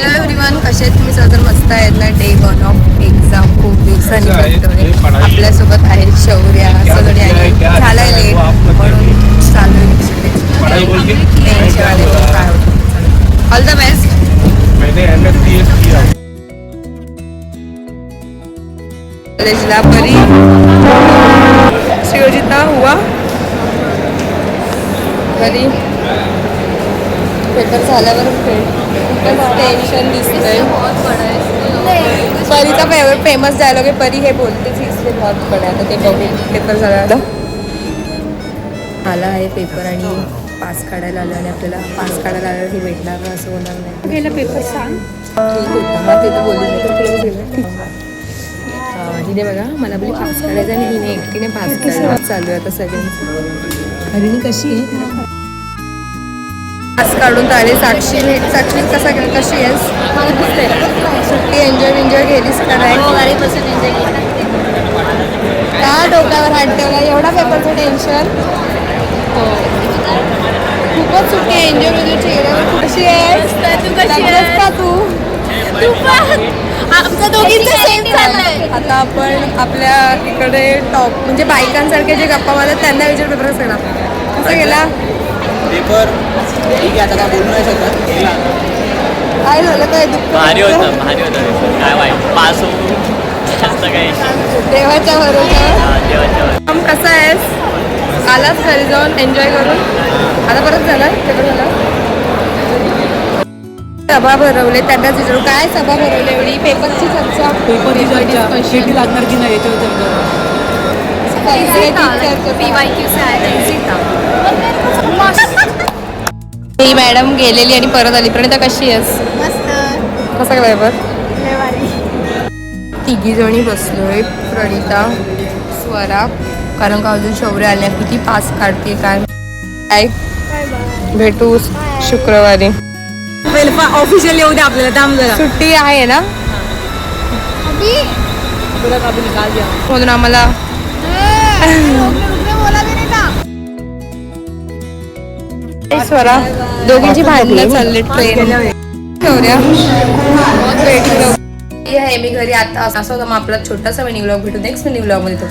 Everyone, कसे आहेत तुम्ही? सगळं मस्त आहेत ना? डे 1 ऑफ एक्झाम खूप दिवसांनी भेटतोय. आपल्यासोबत आहे शौर्या, सगळे आणि झालंय लेट म्हणून चालू ऑल द बेस्ट. कॉलेजला बरी श्रीयोजिता हुआ बरी. पेपर झाल्यावर टेन्शन दिसतंय. परीचा फेमस डायलॉग आहे, परी हे बोलतेच इसलिए बहुत पडा. आता ते बघू. पेपर झाला आला आहे पेपर आणि पास काढायला आलं आणि आपल्याला पास काढायला आलं हे भेटणार ना असं होणार नाही. गेला पेपर सांग ठीक होता. हा ते तर बोलू. हिने बघा मला बोली पास काढायचं आणि हिने एकटीने पास काढायला चालू आहे आता सगळ्यांचं. हरिणी कशी आहे? पास काढून आले. साक्षी कशी आहेस? सुट्टी एन्जॉय केलीस का नाही? का डोक्यावर हात ठेवला? एवढा पेपरचं टेन्शन? खूपच सुट्टी एन्जॉय तुझ्या चेहऱ्यावर. कशी आहेस? का तू आमचं दोघींचं सेम झालंय. आता आपण आपल्या इकडे टॉप म्हणजे बायकांसारखे जे गप्पा मारतात त्यांना विचार पेपर कसा गेला? कसा गेला पेपर? ठीक आहे, आता काय बोलू नाही शकत. काय झालं? काय भारी होता काय वाईट पास होऊ काय देवाच्या बरोबर. कसा आहेस? आलाच घरी जाऊन एन्जॉय करून आता परत झाला पेपर झाला. सभा भरवले त्यांनाच विचारू काय सभा भरवली एवढी? पेपरची चर्चा शेती लागणार की नाही याच्यावर ही मॅडम गेलेली आणि परत आली. प्रणिता कशी आहेस? कसा काय पेपर? तिघी जणी बसलोय, प्रणिता, स्वरा, कारण का अजून शौर्य आल्या. किती पास काढते काय भेटू शुक्रवारी. ऑफिशियल येऊ दे आपल्याला. थांब जरा, सुट्टी आहे ना म्हणून आम्हाला. स्वरा दोघींची भांडणं चालली ट्रेन. शौर्या भेटू हे आहे मी घरी आता. असं होतं मग आपला छोटासा मिनी व्लॉग भेटू नेक्स्ट मिनी व्लॉग मध्ये. तो